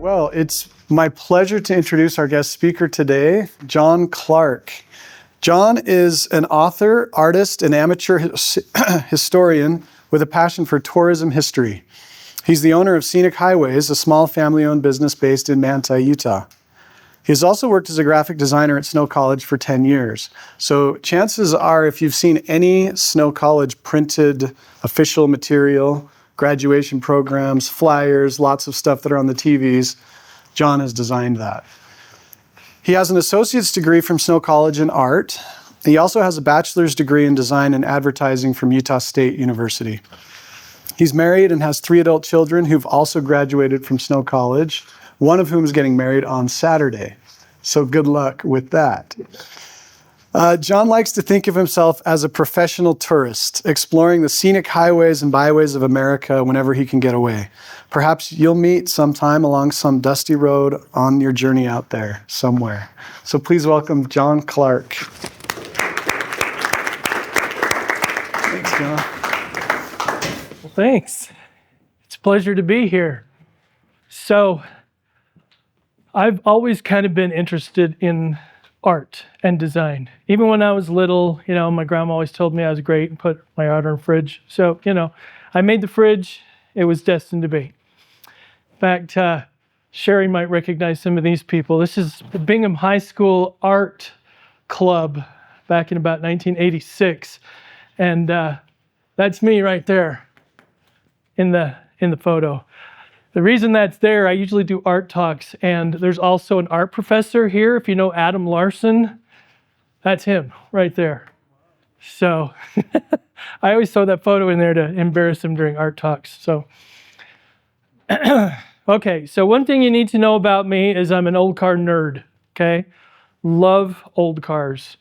Well, it's my pleasure to introduce our guest speaker today, John Clark. John is an author, artist, and amateur historian with a passion for tourism history. He's the owner of Scenic, Hwys, a small family-owned business based in Manti, Utah. He has also worked as a graphic designer at Snow College for 10 years. So chances are, if you've seen any Snow College printed official material, graduation programs, flyers, lots of stuff that are on the TVs, John has designed that. He has an associate's degree from Snow College in art. He also has a bachelor's degree in design and advertising from Utah State University. He's married and has 3 adult children who've also graduated from Snow College, one of whom is getting married on Saturday. So good luck with that. John likes to think of himself as a professional tourist, exploring the scenic highways and byways of America whenever he can get away. Perhaps you'll meet sometime along some dusty road on your journey out there somewhere. So please welcome John Clark. Thanks, John. Well, thanks. It's a pleasure to be here. So, I've always kind of been interested in art and design. Even when I was little, my grandma always told me I was great and put my art on the fridge. So, I made the fridge. It was destined to be. In fact, Sherry might recognize some of these people. This is the Bingham High School Art Club back in about 1986. And that's me right there in the photo. The reason that's there, I usually do art talks, and there's also an art professor here. If you know Adam Larson, that's him right there. So I always throw that photo in there to embarrass him during art talks. So, okay, so one thing you need to know about me is I'm an old car nerd, okay? Love old cars.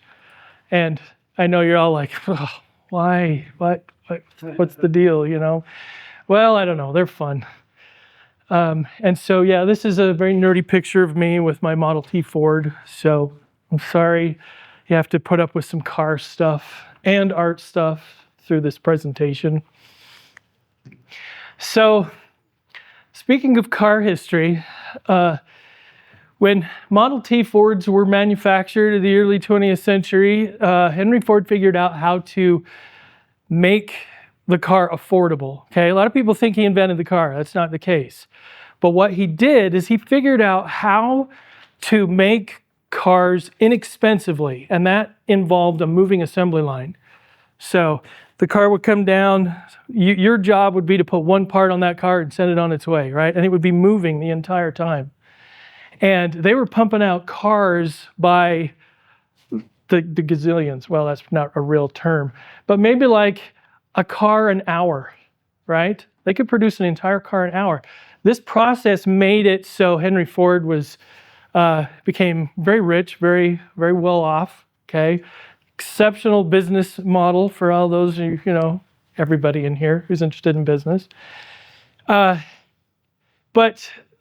And I know you're all like, oh, why? What's the deal, Well, I don't know, they're fun. And so, yeah, this is a very nerdy picture of me with my Model T Ford. So I'm sorry you have to put up with some car stuff and art stuff through this presentation. So speaking of car history, when Model T Fords were manufactured in the early 20th century, Henry Ford figured out how to make the car affordable. Okay, a lot of people think he invented the car. That's not the case. But what he did is he figured out how to make cars inexpensively, and that involved a moving assembly line. So the car would come down, your job would be to put one part on that car and send it on its way, right? And it would be moving the entire time. And they were pumping out cars by the gazillions. Well, that's not a real term, but maybe like a car an hour, right? They could produce an entire car an hour. This process made it so Henry Ford became very rich, very, very well off, okay? Exceptional business model for all those, everybody in here who's interested in business. But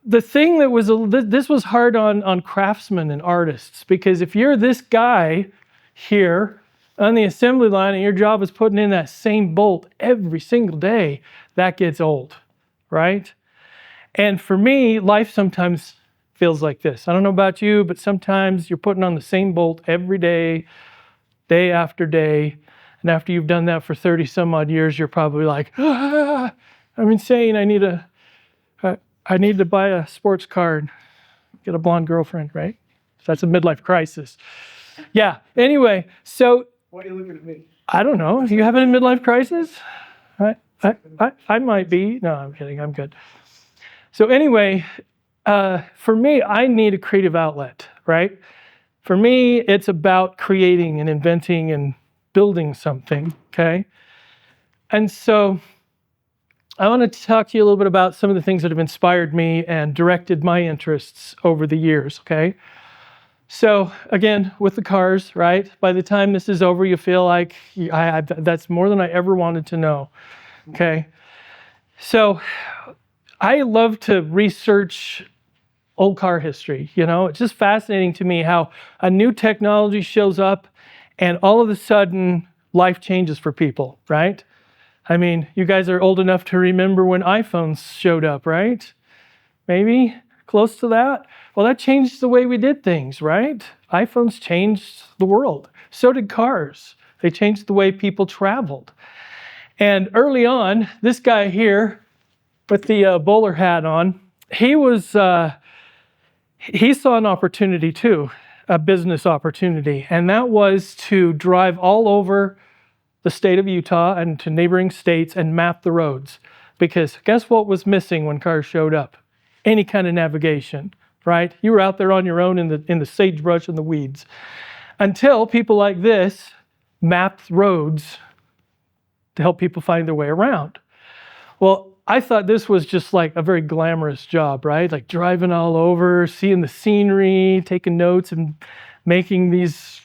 the thing that was, this was hard on craftsmen and artists, because if you're this guy here on the assembly line and your job is putting in that same bolt every single day, that gets old, right? And for me, life sometimes feels like this. I don't know about you, but sometimes you're putting on the same bolt every day, day after day. And after you've done that for 30 some odd years, you're probably like, I'm insane. I need to buy a sports car and get a blonde girlfriend, right? So that's a midlife crisis. Yeah, anyway, so Why are you looking at me? I don't know. You having a midlife crisis? I might be. No, I'm kidding. I'm good. So anyway, for me, I need a creative outlet, right? For me, it's about creating and inventing and building something, okay? And so I want to talk to you a little bit about some of the things that have inspired me and directed my interests over the years, okay? So again, with the cars, right? By the time this is over, you feel like that's more than I ever wanted to know, okay? So I love to research old car history, It's just fascinating to me how a new technology shows up and all of a sudden life changes for people, right? I mean, you guys are old enough to remember when iPhones showed up, right? Maybe? close to that. Well, that changed the way we did things, right? iPhones changed the world. So did cars. They changed the way people traveled. And early on, this guy here with the bowler hat on, he saw an opportunity too, a business opportunity. And that was to drive all over the state of Utah and to neighboring states and map the roads. Because guess what was missing when cars showed up? Any kind of navigation, right? You were out there on your own in the sagebrush and the weeds. Until people like this mapped roads to help people find their way around. Well, I thought this was just like a very glamorous job, right? Like driving all over, seeing the scenery, taking notes and making these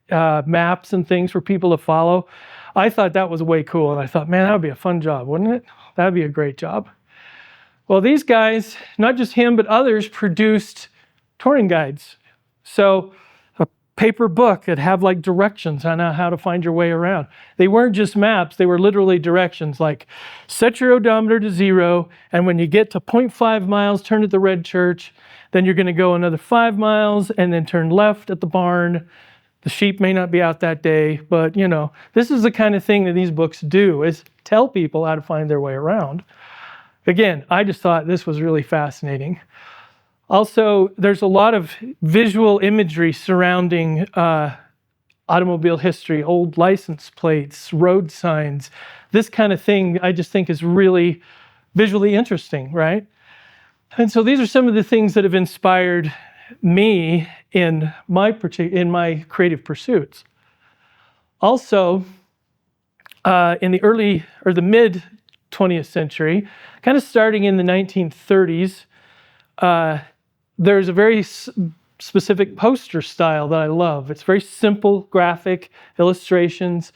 maps and things for people to follow. I thought that was way cool. And I thought, man, that would be a fun job, wouldn't it? That would be a great job. Well, these guys, not just him, but others produced touring guides. So a paper book that have like directions on how to find your way around. They weren't just maps, they were literally directions like set your odometer to 0, and when you get to 0.5 miles, turn at the red church, then you're gonna go another 5 miles and then turn left at the barn. The sheep may not be out that day, but this is the kind of thing that these books do, is tell people how to find their way around. Again, I just thought this was really fascinating. Also, there's a lot of visual imagery surrounding automobile history, old license plates, road signs. This kind of thing I just think is really visually interesting, right? And so these are some of the things that have inspired me in my creative pursuits. Also, in the mid 20th century, kind of starting in the 1930s, there's a very specific poster style that I love. It's very simple graphic illustrations.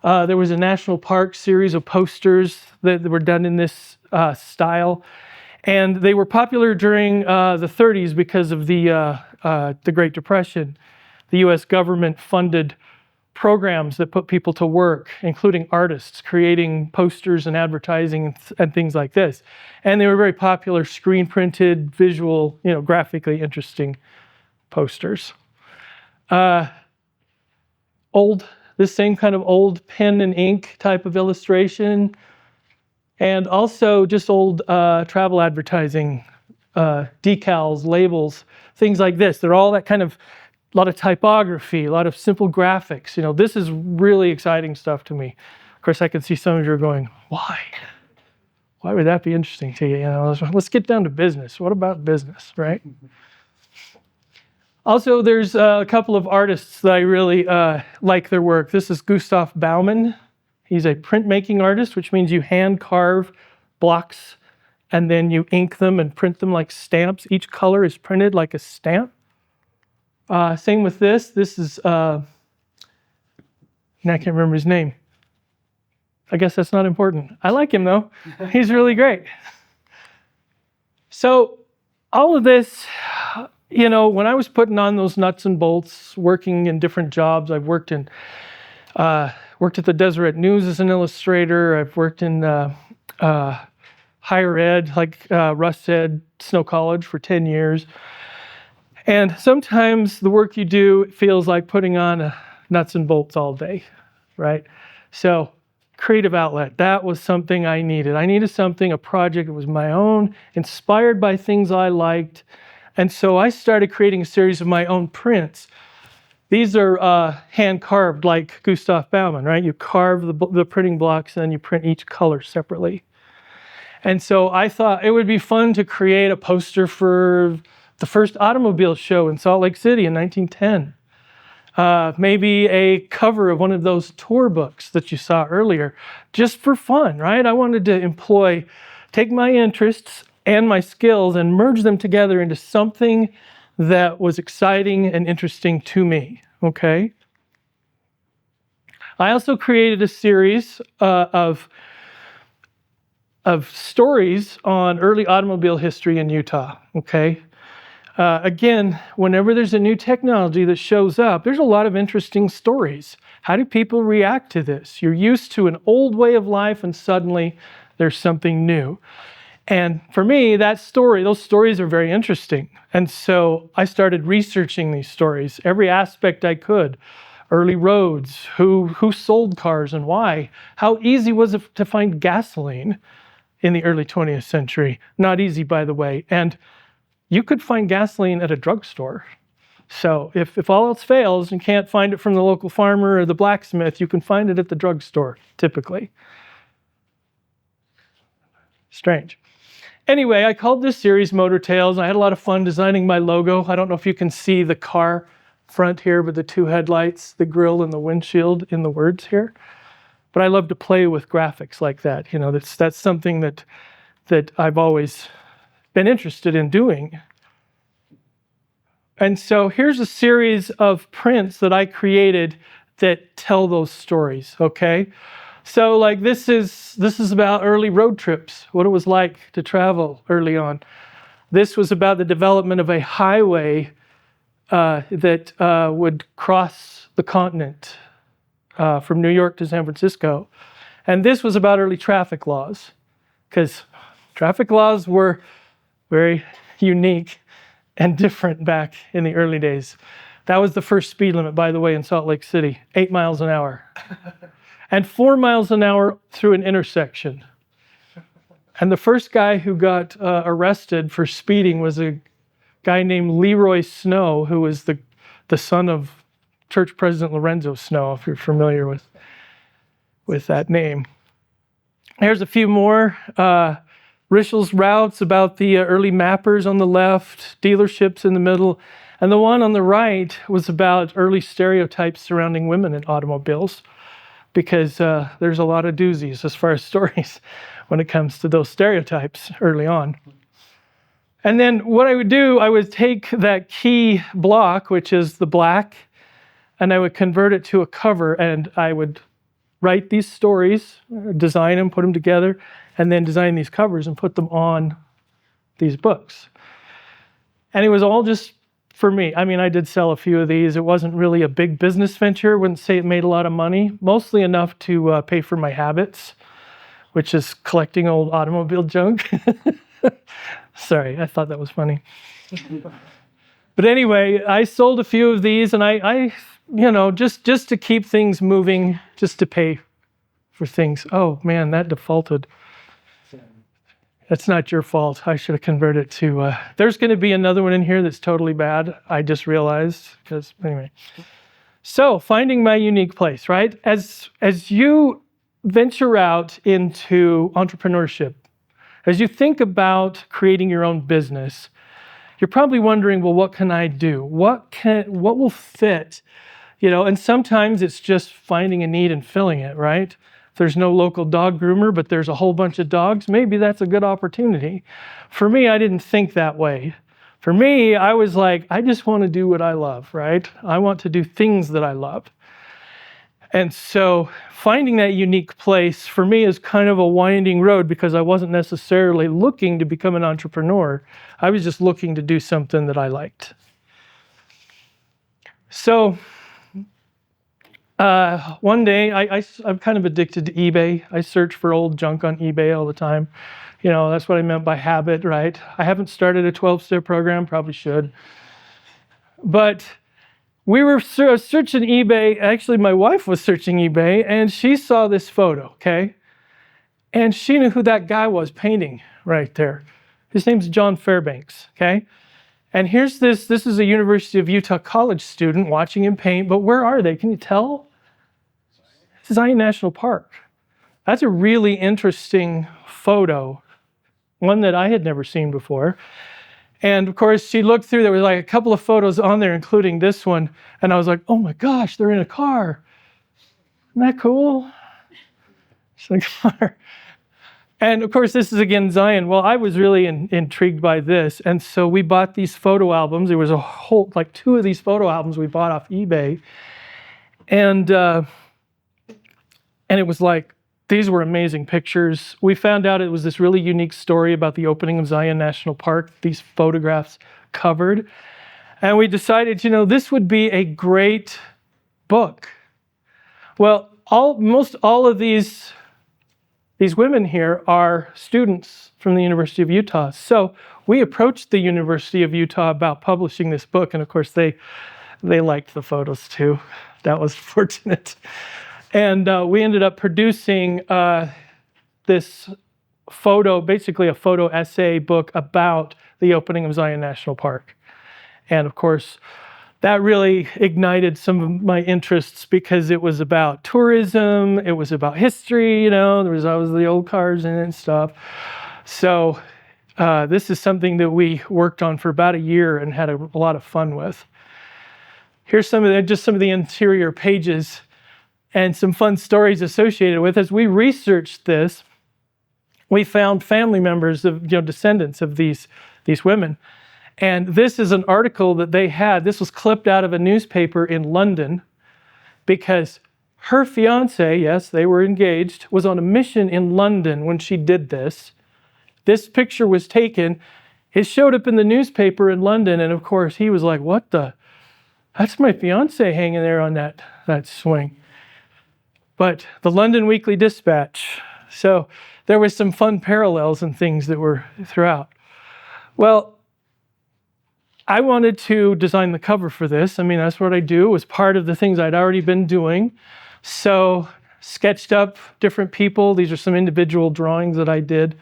There was a national park series of posters that were done in this style. And they were popular during the 30s because of the Great Depression. The US government funded programs that put people to work, including artists, creating posters and advertising and things like this. And they were very popular, screen printed, visual, graphically interesting posters. This same kind of old pen and ink type of illustration, and also just old travel advertising, decals, labels, things like this. They're all that kind of a lot of typography, a lot of simple graphics. This is really exciting stuff to me. Of course, I can see some of you are going, why? Why would that be interesting to you? Let's get down to business. What about business, right? Also, there's a couple of artists that I really like their work. This is Gustav Baumann. He's a printmaking artist, which means you hand carve blocks and then you ink them and print them like stamps. Each color is printed like a stamp. Same with this. This is, I can't remember his name. I guess that's not important. I like him though. He's really great. So all of this, when I was putting on those nuts and bolts, working in different jobs, I've worked at the Deseret News as an illustrator. I've worked in higher ed, like Russ said, Snow College for 10 years. And sometimes the work you do feels like putting on nuts and bolts all day, right? So creative outlet, that was something I needed. I needed a project that was my own, inspired by things I liked. And so I started creating a series of my own prints. These are hand carved like Gustav Baumann, right? You carve the printing blocks and then you print each color separately. And so I thought it would be fun to create a poster for the first automobile show in Salt Lake City in 1910. Maybe a cover of one of those tour books that you saw earlier, just for fun, right? I wanted to take my interests and my skills and merge them together into something that was exciting and interesting to me, okay? I also created a series of stories on early automobile history in Utah, okay? Again, whenever there's a new technology that shows up, there's a lot of interesting stories. How do people react to this? You're used to an old way of life and suddenly there's something new. And for me, those stories are very interesting. And so I started researching these stories, every aspect I could. Early roads, who sold cars and why? How easy was it to find gasoline in the early 20th century? Not easy, by the way. And you could find gasoline at a drugstore. So if all else fails and you can't find it from the local farmer or the blacksmith, you can find it at the drugstore, typically. Strange. Anyway, I called this series Motor Tales. I had a lot of fun designing my logo. I don't know if you can see the car front here with the two headlights, the grille and the windshield in the words here. But I love to play with graphics like that. You know, that's something that I've always been interested in doing. And so here's a series of prints that I created that tell those stories, okay? So like this is about early road trips, what it was like to travel early on. This was about the development of a highway that would cross the continent from New York to San Francisco. And this was about early traffic laws, because traffic laws were very unique and different back in the early days. That was the first speed limit, by the way, in Salt Lake City, 8 miles an hour. And 4 miles an hour through an intersection. And the first guy who got arrested for speeding was a guy named Leroy Snow, who was the son of church president Lorenzo Snow, if you're familiar with that name. Here's a few more. Richel's routes about the early mappers on the left, dealerships in the middle, and the one on the right was about early stereotypes surrounding women in automobiles, because there's a lot of doozies as far as stories when it comes to those stereotypes early on. And then what I would do, I would take that key block, which is the black, and I would convert it to a cover, and I would write these stories, design them, put them together, and then design these covers and put them on these books. And it was all just for me. I mean, I did sell a few of these. It wasn't really a big business venture. I wouldn't say it made a lot of money, mostly enough to pay for my habits, which is collecting old automobile junk. Sorry, I thought that was funny. But anyway, I sold a few of these, and I just to keep things moving, just to pay for things. Oh man, that defaulted. That's not your fault. I should have converted to, there's going to be another one in here that's totally bad. I just realized, because anyway. So finding my unique place, right? As you venture out into entrepreneurship, as you think about creating your own business, you're probably wondering, well, what can I do? What will fit? You know, and sometimes it's just finding a need and filling it, right? If there's no local dog groomer, but there's a whole bunch of dogs, maybe that's a good opportunity. For me, I didn't think that way. For me, I was like, I just want to do what I love, right? I want to do things that I love. And so finding that unique place for me is kind of a winding road, because I wasn't necessarily looking to become an entrepreneur. I was just looking to do something that I liked. So one day, I'm kind of addicted to eBay. I search for old junk on eBay all the time. You know, that's what I meant by habit, right? I haven't started a 12-step program, probably should. But we were searching eBay. Actually, my wife was searching eBay, and she saw this photo, okay? And she knew who that guy was painting right there. His name's John Fairbanks, okay? And here's this is a University of Utah college student watching him paint, but where are they? Can you tell? Zion National Park. That's a really interesting photo, one that I had never seen before. And of course, she looked through, there was like a couple of photos on there, including this one. And I was like, oh my gosh, they're in a car. Isn't that cool? It's a car. And of course, this is again Zion. Well, I was really intrigued by this. And so we bought these photo albums. There was a whole, like 2 of these photo albums we bought off eBay. And it was like, these were amazing pictures. We found out it was this really unique story about the opening of Zion National Park, these photographs covered. And we decided, you know, this would be a great book. Well, most all of these these women here are students from the University of Utah. So we approached the University of Utah about publishing this book, and of course they liked the photos too. That was fortunate. And we ended up producing this photo, basically a photo essay book about the opening of Zion National Park. And of course, that really ignited some of my interests because it was about tourism, it was about history, there was always the old cars in it and stuff. So this is something that we worked on for about a year and had a lot of fun with. Here's some of the interior pages and some fun stories associated with. As we researched this, we found family members of descendants of these women. And this is an article that they had. This was clipped out of a newspaper in London because her fiance, yes, they were engaged, was on a mission in London when she did this. This picture was taken. It showed up in the newspaper in London. And of course, he was like, what the? That's my fiance hanging there on that swing. But the London Weekly Dispatch. So there was some fun parallels and things that were throughout. Well, I wanted to design the cover for this. I mean, that's what I do. It was part of the things I'd already been doing. So sketched up different people. These are some individual drawings that I did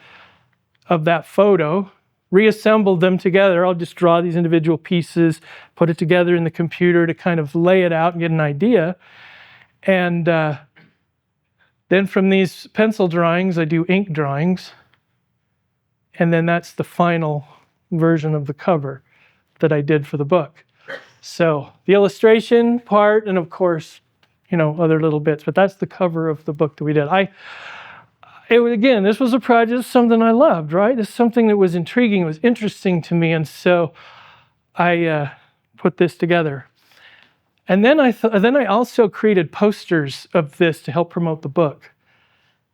of that photo. Reassembled them together. I'll just draw these individual pieces, put it together in the computer to kind of lay it out and get an idea. And then from these pencil drawings, I do ink drawings. And then that's the final version of the cover that I did for the book. So the illustration part, and of course, other little bits, but that's the cover of the book that we did. Again, this was a project, something I loved, right? It's something that was intriguing, it was interesting to me, and so I put this together. And then I also created posters of this to help promote the book.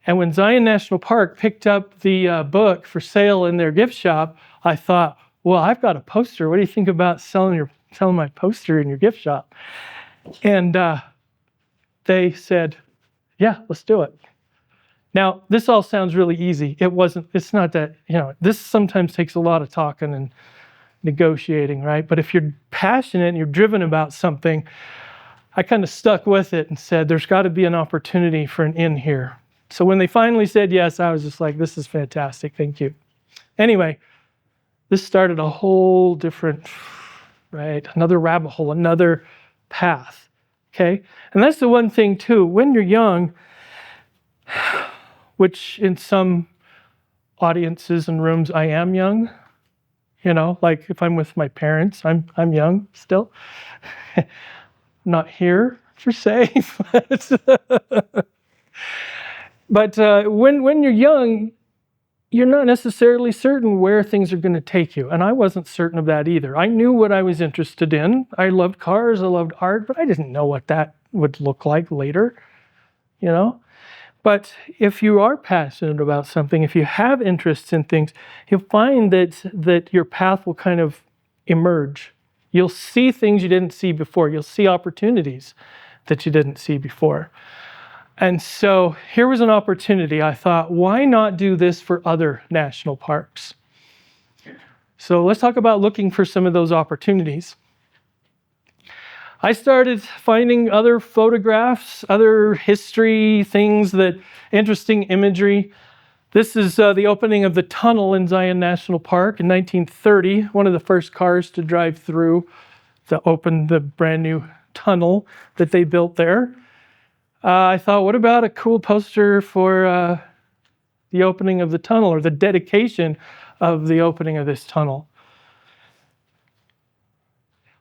And when Zion National Park picked up the book for sale in their gift shop, I thought, well, I've got a poster. What do you think about selling my poster in your gift shop? And they said, yeah, let's do it. Now, this all sounds really easy. It's not that, this sometimes takes a lot of talking and negotiating, right? But if you're passionate and you're driven about something, I kind of stuck with it and said, there's got to be an opportunity for an in here. So when they finally said yes, I was just like, this is fantastic. Thank you. Anyway, this started a whole different, right? Another rabbit hole, another path, okay? And that's the one thing too, when you're young, which in some audiences and rooms, I am young, like if I'm with my parents, I'm young still. Not here per se, but when you're young, you're not necessarily certain where things are going to take you. And I wasn't certain of that either. I knew what I was interested in. I loved cars, I loved art, but I didn't know what that would look like later, But if you are passionate about something, if you have interests in things, you'll find that your path will kind of emerge. You'll see things you didn't see before. You'll see opportunities that you didn't see before. And so here was an opportunity. I thought, why not do this for other national parks? So let's talk about looking for some of those opportunities. I started finding other photographs, other history, things interesting imagery. This is the opening of the tunnel in Zion National Park in 1930, one of the first cars to drive through to open the brand new tunnel that they built there. I thought, what about a cool poster for the opening of the tunnel or the dedication of the opening of this tunnel?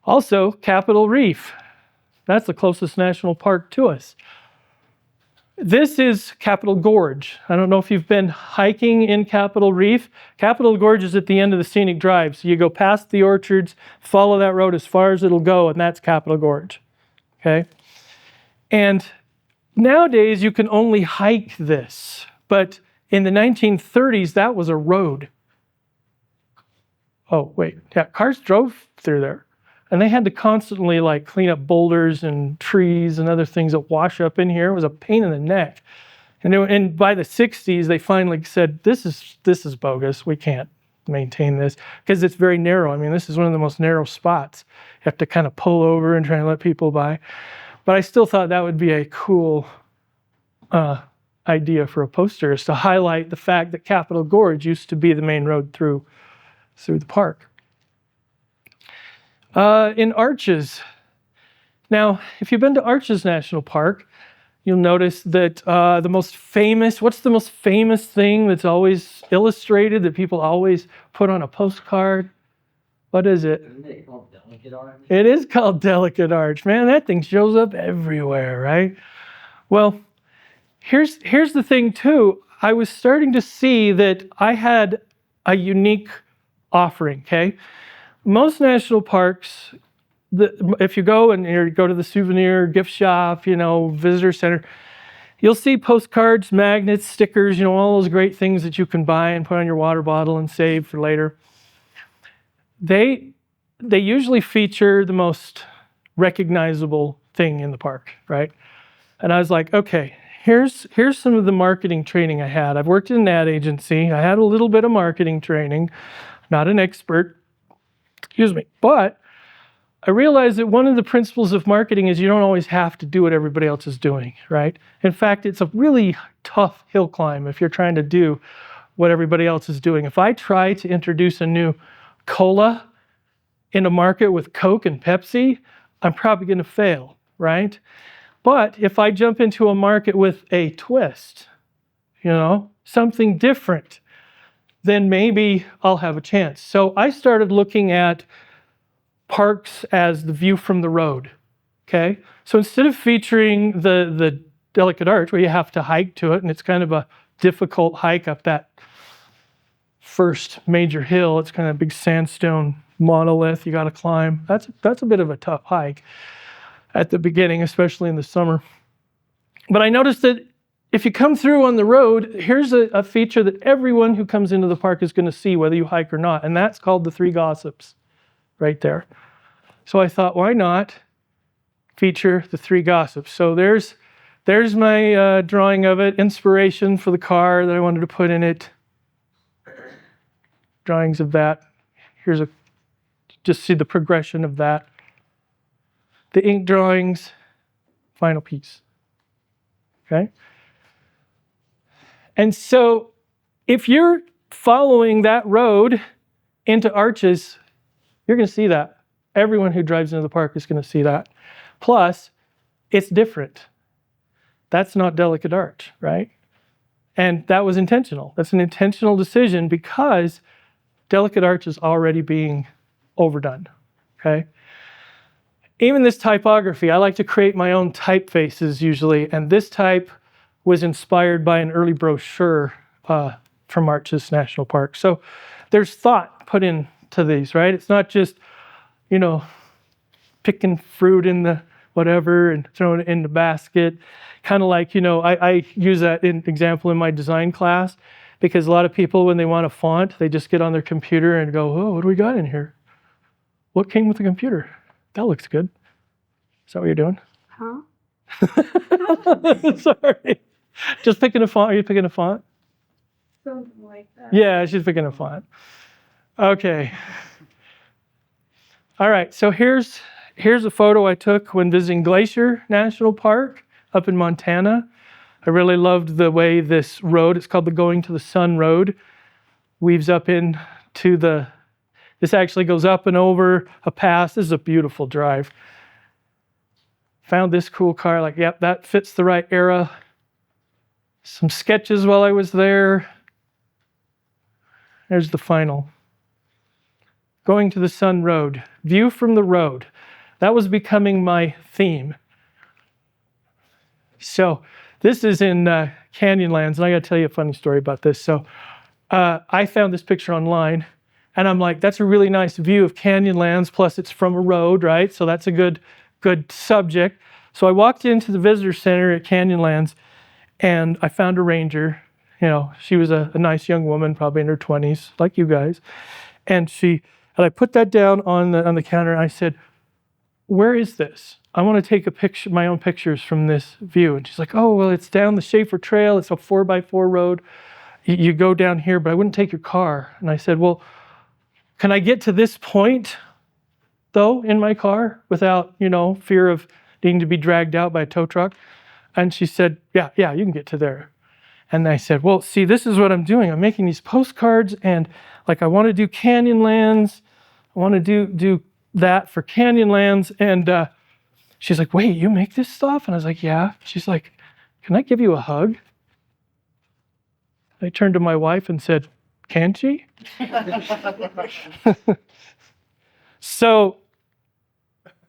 Also, Capitol Reef. That's the closest national park to us. This is Capitol Gorge. I don't know if you've been hiking in Capitol Reef. Capitol Gorge is at the end of the Scenic Drive. So you go past the orchards, follow that road as far as it'll go, and that's Capitol Gorge. Okay? And nowadays you can only hike this. But in the 1930s, that was a road. Oh, wait. Yeah, cars drove through there. And they had to constantly clean up boulders and trees and other things that wash up in here. It was a pain in the neck And by the 60s, they finally said, this is bogus. We can't maintain this because it's very narrow. I mean, this is one of the most narrow spots. You have to kind of pull over and try and let people by. But I still thought that would be a cool idea for a poster, is to highlight the fact that Capitol Gorge used to be the main road through the park. In Arches. Now, if you've been to Arches National Park, you'll notice that what's the most famous thing that's always illustrated, that people always put on a postcard? What is it? Isn't it called Delicate Arch? It is called Delicate Arch. Man, that thing shows up everywhere, right? Well, here's the thing too. I was starting to see that I had a unique offering, okay? Most national parks, if you go and you go to the souvenir gift shop, visitor center, you'll see postcards, magnets, stickers, all those great things that you can buy and put on your water bottle and save for later. They usually feature the most recognizable thing in the park, right? And I was like, okay, here's some of the marketing training I had. I've worked in an ad agency. I had a little bit of marketing training, not an expert, but I realized that one of the principles of marketing is you don't always have to do what everybody else is doing, right? In fact, it's a really tough hill climb if you're trying to do what everybody else is doing. If I try to introduce a new cola in a market with Coke and Pepsi, I'm probably going to fail, right? But if I jump into a market with a twist, something different, then maybe I'll have a chance. So I started looking at parks as the view from the road, okay? So instead of featuring the Delicate Arch, where you have to hike to it, and it's kind of a difficult hike up that first major hill. It's kind of a big sandstone monolith you got to climb. That's a bit of a tough hike at the beginning, especially in the summer. But I noticed that if you come through on the road, here's a feature that everyone who comes into the park is going to see, whether you hike or not, and that's called the Three Gossips right there. So I thought, why not feature the Three Gossips? So there's my drawing of it, inspiration for the car that I wanted to put in it. Drawings of that. Just see the progression of that. The ink drawings, final piece. Okay? And so if you're following that road into Arches, you're going to see that. Everyone who drives into the park is going to see that. Plus, it's different. That's not Delicate Arch, right? And that was intentional. That's an intentional decision because Delicate Arch is already being overdone, okay? Even this typography, I like to create my own typefaces usually, and this type was inspired by an early brochure from Arches National Park. So there's thought put into these, right? It's not just, picking fruit in the whatever and throwing it in the basket. Kind of like, I use that example in my design class because a lot of people, when they want a font, they just get on their computer and go, oh, what do we got in here? What came with the computer? That looks good. Is that what you're doing? Huh? Sorry. Just picking a font. Are you picking a font? Something like that. Yeah, she's picking a font. Okay. All right, so here's a photo I took when visiting Glacier National Park up in Montana. I really loved the way this road, it's called the Going to the Sun Road, weaves up into this actually goes up and over a pass. This is a beautiful drive. Found this cool car, like, yep, that fits the right era. Some sketches while I was there. There's the final. Going to the Sun Road, view from the road. That was becoming my theme. So this is in Canyonlands, and I got to tell you a funny story about this. So I found this picture online, and I'm like, that's a really nice view of Canyonlands, plus it's from a road, right? So that's a good subject. So I walked into the visitor center at Canyonlands, and I found a ranger. She was a nice young woman, probably in her 20s, like you guys. And I put that down on the counter, and I said, where is this? I want to take my own pictures from this view. And she's like, oh, well, it's down the Schaefer Trail. It's a 4x4 road. You go down here, but I wouldn't take your car. And I said, well, can I get to this point, though, in my car without, fear of needing to be dragged out by a tow truck? And she said, yeah, you can get to there. And I said, well, see, this is what I'm doing. I'm making these postcards, and I want to do Canyonlands. I want to do that for Canyonlands. And she's like, wait, you make this stuff? And I was like, yeah. She's like, can I give you a hug? I turned to my wife and said, can she? So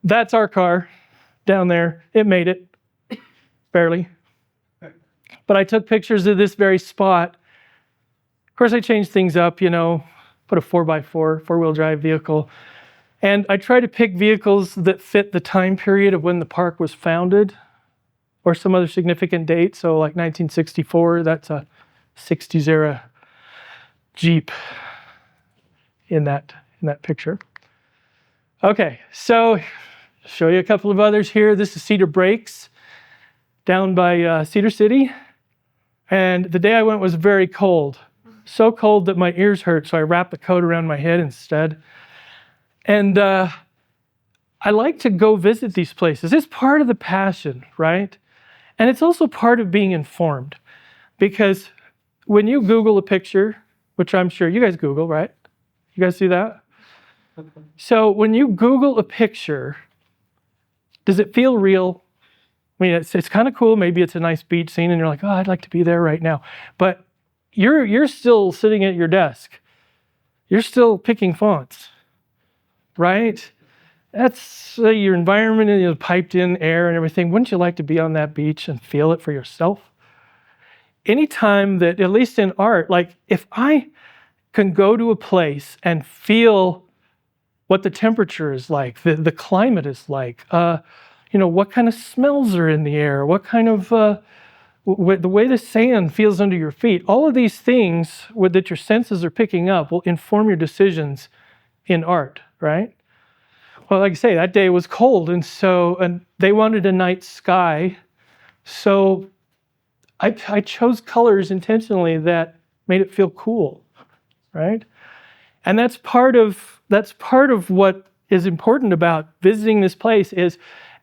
that's our car down there. It made it, barely. But I took pictures of this very spot. Of course, I changed things up, put a 4x4, four-wheel drive vehicle. And I try to pick vehicles that fit the time period of when the park was founded or some other significant date. So like 1964, that's a 60s era Jeep in that picture. Okay, so show you a couple of others here. This is Cedar Breaks down by Cedar City. And the day I went was very cold. So cold that my ears hurt, so I wrapped the coat around my head instead. And I like to go visit these places. It's part of the passion, right? And it's also part of being informed. Because when you Google a picture, which I'm sure you guys Google, right? You guys do that? So when you Google a picture, does it feel real? I mean, it's kind of cool. Maybe it's a nice beach scene and you're like, oh, I'd like to be there right now. But you're still sitting at your desk. You're still picking fonts, right? That's your environment and piped in air and everything. Wouldn't you like to be on that beach and feel it for yourself? Anytime that, at least in art, if I can go to a place and feel what the temperature is like, the climate is like, what kind of smells are in the air, what kind of, the way the sand feels under your feet, all of these things that your senses are picking up will inform your decisions in art, right? Well, like I say, that day was cold, and they wanted a night sky, so I chose colors intentionally that made it feel cool, right? And that's part of what is important about visiting this place is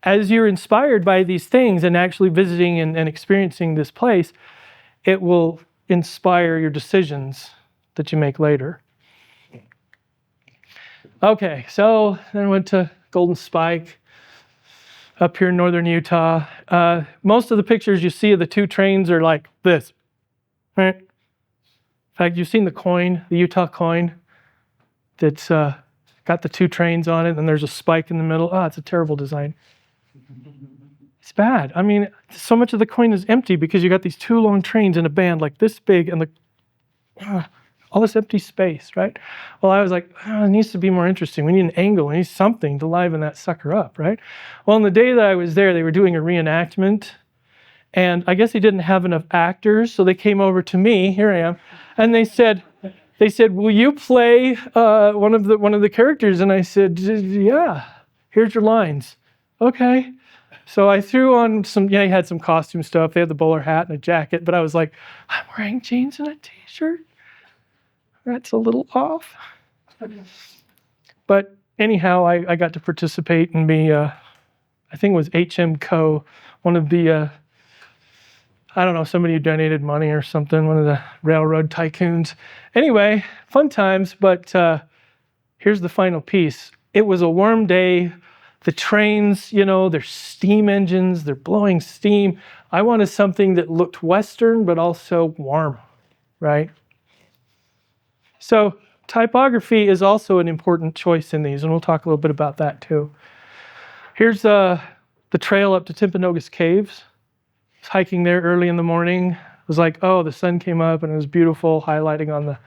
as you're inspired by these things and actually visiting and experiencing this place, it will inspire your decisions that you make later. Okay, so then I went to Golden Spike up here in northern Utah. Most of the pictures you see of the two trains are like this, right? In fact, you've seen the coin, the Utah coin, that's got the two trains on it, and there's a spike in the middle. Oh, it's a terrible design. It's bad. I mean, so much of the coin is empty because you got these two long trains in a band like this big and all this empty space, right? Well, I was like, it needs to be more interesting. We need an angle. We need something to liven that sucker up, right? Well, on the day that I was there, they were doing a reenactment, and I guess they didn't have enough actors, so they came over to me. Here I am, and they said, "Will you play one of the characters?" And I said, "Yeah. Here's your lines." Okay. So I threw on some. He had some costume stuff. They had the bowler hat and a jacket, but I was like, I'm wearing jeans and a t-shirt. That's a little off. But anyhow, I got to participate and be, I think it was HM Co., one of the, somebody who donated money or something, one of the railroad tycoons. Anyway, fun times, but here's the final piece. It was a warm day. The trains, they're steam engines, they're blowing steam. I wanted something that looked Western, but also warm, right? So typography is also an important choice in these, and we'll talk a little bit about that too. Here's the trail up to Timpanogos Caves. I was hiking there early in the morning. It was like, oh, the sun came up and it was beautiful, highlighting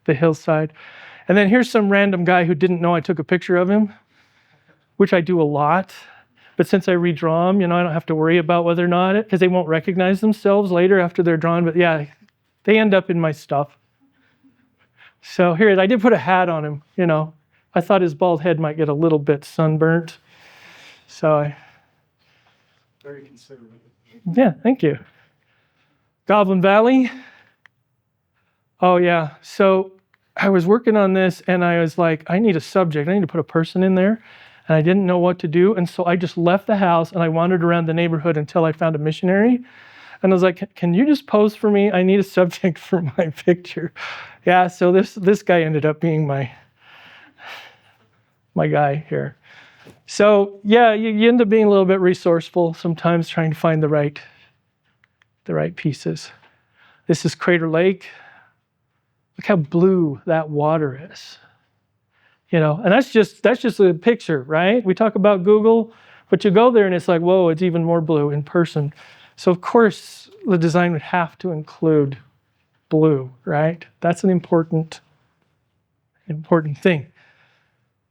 the hillside. And then here's some random guy who didn't know I took a picture of him, which I do a lot. But since I redraw them, I don't have to worry about whether or not because they won't recognize themselves later after they're drawn. But yeah, they end up in my stuff. So here it is. I did put a hat on him, I thought his bald head might get a little bit sunburnt. So, Very considerate. yeah, thank you. Goblin Valley. Oh, yeah. So I was working on this, and I was like, I need a subject. I need to put a person in there. And I didn't know what to do. And so I just left the house, and I wandered around the neighborhood until I found a missionary. And I was like, can you just pose for me? I need a subject for my picture. Yeah, so this guy ended up being my guy here. So yeah, you end up being a little bit resourceful sometimes, trying to find the right pieces. This is Crater Lake. Look how blue that water is. And that's just a picture, right? We talk about Google, but you go there and it's like, whoa, it's even more blue in person. So of course the design would have to include blue, right? That's an important thing.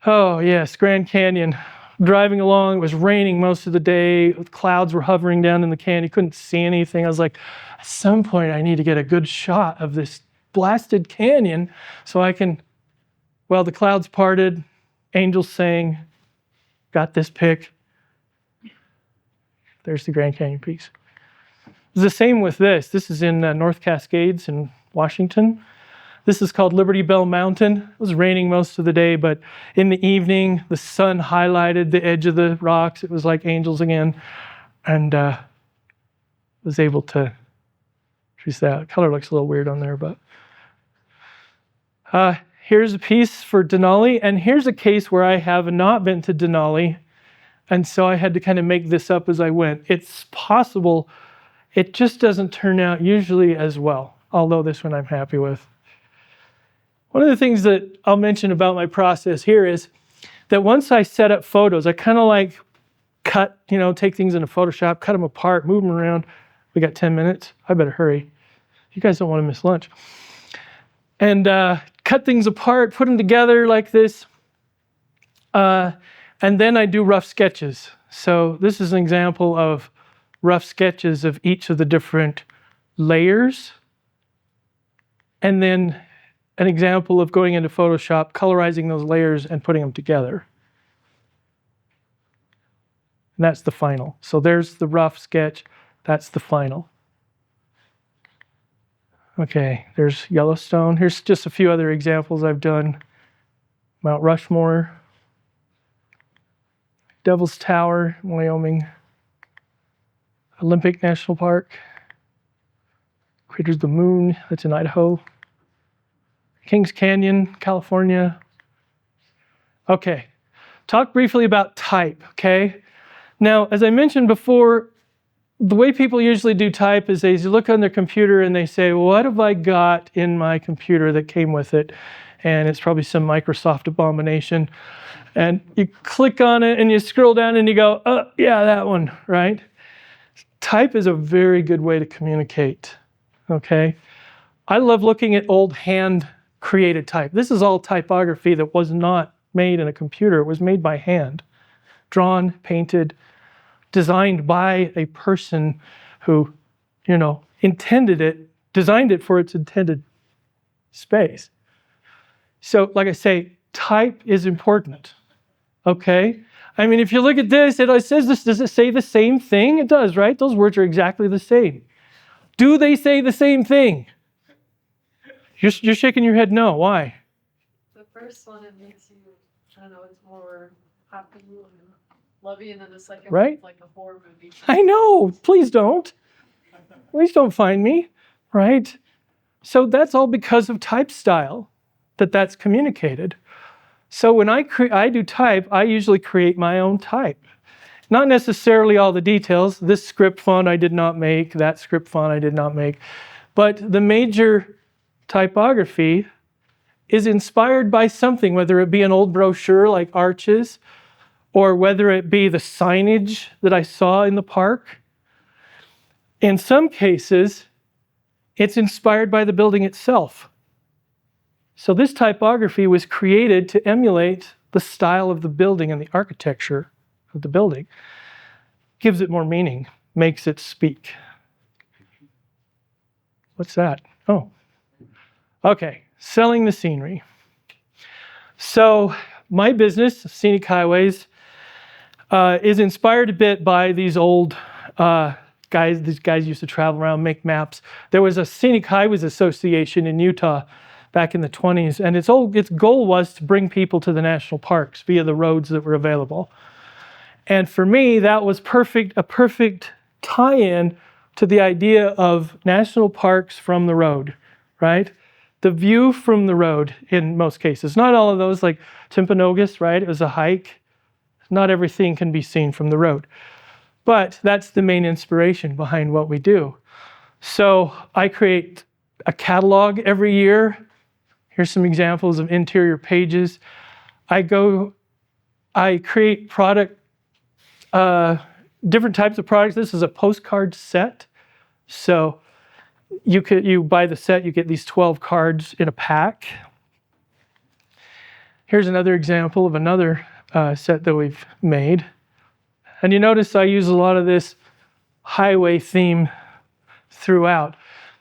Oh yes, Grand Canyon. Driving along, it was raining most of the day. Clouds were hovering down in the canyon. You couldn't see anything. I was like, at some point I need to get a good shot of this blasted canyon so I can, well, the clouds parted, angels sang, got this pic. There's the Grand Canyon piece. It's the same with this. This is in North Cascades in Washington. This is called Liberty Bell Mountain. It was raining most of the day, but in the evening, the sun highlighted the edge of the rocks. It was like angels again. And was able to choose that. Color looks a little weird on there, but here's a piece for Denali. And here's a case where I have not been to Denali. And so I had to kind of make this up as I went. It's possible it just doesn't turn out usually as well, although this one I'm happy with. One of the things that I'll mention about my process here is that once I set up photos, I kind of like cut, take things into Photoshop, cut them apart, move them around. We got 10 minutes. I better hurry. You guys don't want to miss lunch. And cut things apart, put them together like this. And then I do rough sketches. So this is an example of rough sketches of each of the different layers. And then an example of going into Photoshop, colorizing those layers and putting them together. And that's the final. So there's the rough sketch. That's the final. Okay, there's Yellowstone. Here's just a few other examples I've done. Mount Rushmore. Devil's Tower, Wyoming. Olympic National Park. Craters of the Moon, that's in Idaho. Kings Canyon, California. Okay, talk briefly about type, okay? Now, as I mentioned before, the way people usually do type is they look on their computer and they say, what have I got in my computer that came with it? And it's probably some Microsoft abomination. And you click on it and you scroll down and you go, oh, yeah, that one, right? Type is a very good way to communicate, okay? I love looking at old hand-created type. This is all typography that was not made in a computer. It was made by hand, drawn, painted, designed by a person who, intended it, designed it for its intended space. So, like I say, type is important, okay? I mean, if you look at this, it says this, does it say the same thing? It does, right? Those words are exactly the same. Do they say the same thing? You're shaking your head no. Why? The first one, it makes you, I don't know, it's more happy and lovey, and then the second Right? one's like a horror movie. I know. Please don't. Please don't find me, right? So that's all because of type style, that's communicated. So when I do type, I usually create my own type. Not necessarily all the details. This script font I did not make, that script font I did not make. But the major typography is inspired by something, whether it be an old brochure like Arches, or whether it be the signage that I saw in the park. In some cases, it's inspired by the building itself. So this typography was created to emulate the style of the building and the architecture of the building. Gives it more meaning, makes it speak. What's that? Oh, okay, selling the scenery. So my business, Scenic Highways, is inspired a bit by these old guys. These guys used to travel around, make maps. There was a Scenic Highways Association in Utah back in the 20s, and its goal was to bring people to the national parks via the roads that were available. And for me, that was a perfect tie-in to the idea of national parks from the road, right? The view from the road in most cases. Not all of those, like Timpanogos, right? It was a hike. Not everything can be seen from the road. But that's the main inspiration behind what we do. So I create a catalog every year. Here's some examples of interior pages. I create different types of products. This is a postcard set. So you buy the set, you get these 12 cards in a pack. Here's another example of another set that we've made. And you notice I use a lot of this highway theme throughout.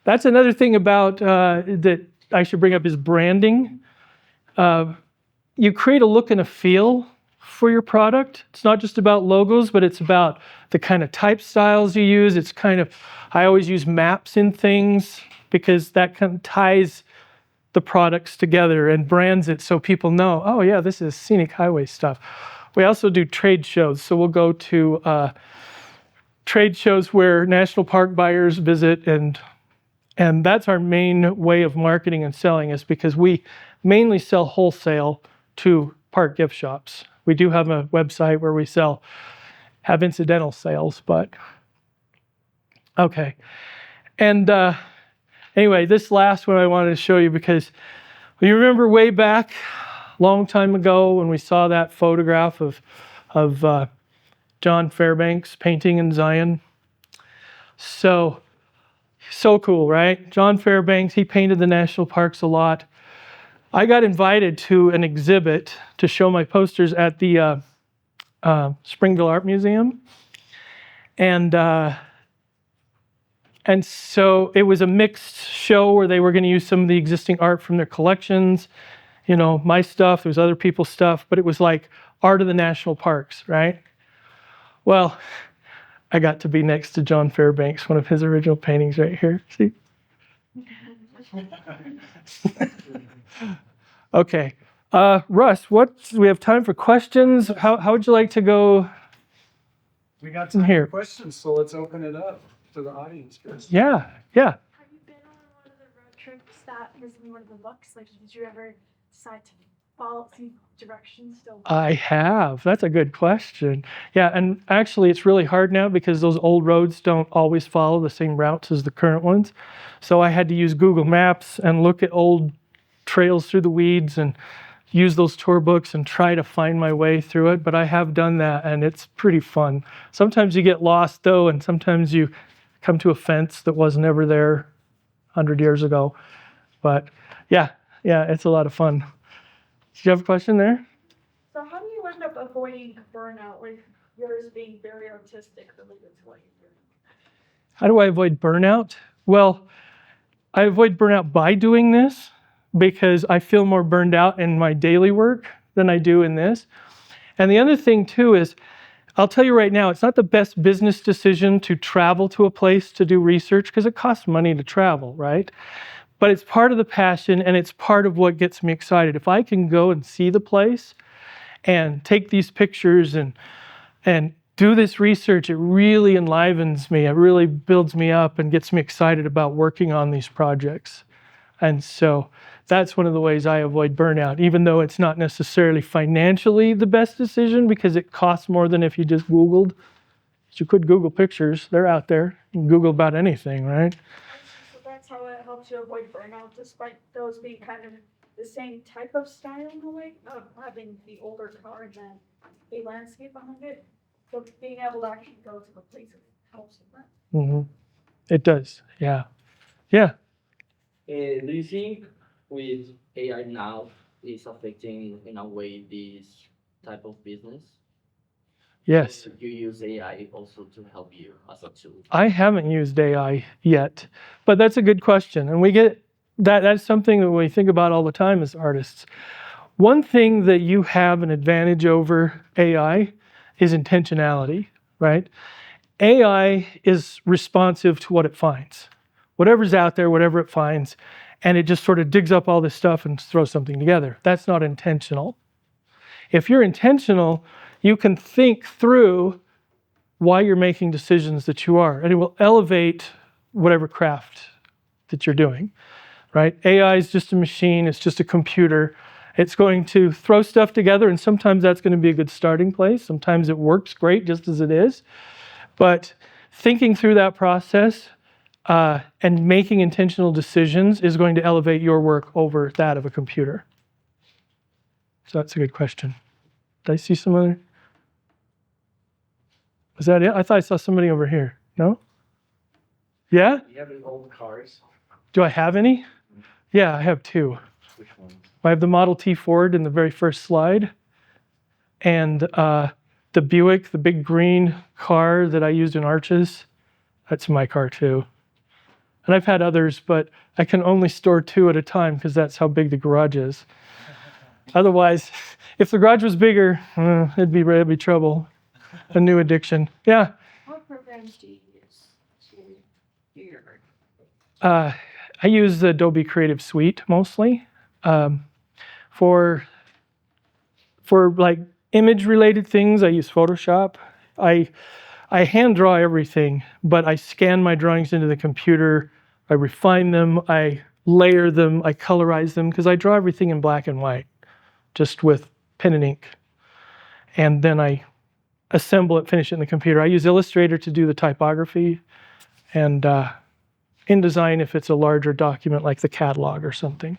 That's another thing about that I should bring up is branding. You create a look and a feel for your product. It's not just about logos, but it's about the kind of type styles you use. I always use maps in things because that kind of ties the products together and brands it so people know, oh yeah, this is Scenic Highway stuff. We also do trade shows. So we'll go to trade shows where national park buyers visit, and that's our main way of marketing and selling, is because we mainly sell wholesale to park gift shops. We do have a website where we have incidental sales, but okay. And anyway, this last one I wanted to show you because you remember way back, long time ago, when we saw that photograph of John Fairbanks painting in Zion. So cool, right? John Fairbanks, he painted the national parks a lot. I got invited to an exhibit to show my posters at the Springville Art Museum. And so it was a mixed show where they were going to use some of the existing art from their collections, my stuff, there was other people's stuff, but it was like art of the national parks, right? Well, I got to be next to John Fairbanks, one of his original paintings right here. See? Okay. Russ, we have time for questions. How would you like to go? We got some here questions, so let's open it up to the audience, Chris. Yeah. Have you been on one of the road trips that was in one of the books? Like, did you ever decide to follow some directions still? I have. That's a good question. Yeah, and actually it's really hard now because those old roads don't always follow the same routes as the current ones. So I had to use Google Maps and look at old trails through the weeds and use those tour books and try to find my way through it. But I have done that, and it's pretty fun. Sometimes you get lost, though, and sometimes you come to a fence that was never there 100 years ago. But yeah, it's a lot of fun. Did you have a question there? So how do you end up avoiding burnout, like yours being very artistic related to what you do? How do I avoid burnout? Well, I avoid burnout by doing this because I feel more burned out in my daily work than I do in this. And the other thing too is, I'll tell you right now, it's not the best business decision to travel to a place to do research because it costs money to travel, right? But it's part of the passion and it's part of what gets me excited. If I can go and see the place and take these pictures and do this research, it really enlivens me. It really builds me up and gets me excited about working on these projects. And so that's one of the ways I avoid burnout, even though it's not necessarily financially the best decision because it costs more than if you just Googled. You could Google pictures. They're out there. You can Google about anything, right? So that's how it helps you avoid burnout, despite those being kind of the same type of style in a way, of having the older car and then a landscape behind it. So being able to actually go to the places helps with that. Mm-hmm. It does, yeah. Yeah. Do you think with AI now is affecting in a way this type of business? Yes. Or do you use AI also to help you as a tool? I haven't used AI yet, but that's a good question. And we get that's something that we think about all the time as artists. One thing that you have an advantage over AI is intentionality, right? AI is responsive to what it finds. Whatever's out there, whatever it finds, and it just sort of digs up all this stuff and throws something together. That's not intentional. If you're intentional, you can think through why you're making decisions that you are, and it will elevate whatever craft that you're doing, right? AI is just a machine, it's just a computer. It's going to throw stuff together, and sometimes that's going to be a good starting place. Sometimes it works great just as it is. But thinking through that process and making intentional decisions is going to elevate your work over that of a computer. So that's a good question. Did I see some other? Was that it? I thought I saw somebody over here. No? Yeah? You have old cars. Do I have any? Yeah, I have two. Which ones? I have the Model T Ford in the very first slide, and the Buick, the big green car that I used in Arches. That's my car too. And I've had others, but I can only store 2 at a time because that's how big the garage is. Otherwise, if the garage was bigger, it'd be trouble. A new addiction. Yeah. What programs do you use to do your work? I use the Adobe Creative Suite mostly. For like image related things, I use Photoshop. I hand draw everything, but I scan my drawings into the computer. I refine them. I layer them. I colorize them because I draw everything in black and white, just with pen and ink. And then I assemble it, finish it in the computer. I use Illustrator to do the typography, and InDesign if it's a larger document like the catalog or something.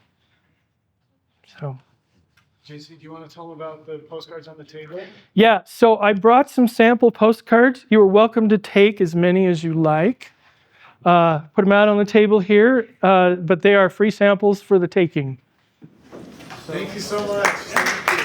So. JC, do you want to tell them about the postcards on the table? Yeah, so I brought some sample postcards. You are welcome to take as many as you like. Put them out on the table here, but they are free samples for the taking. Thank you so much.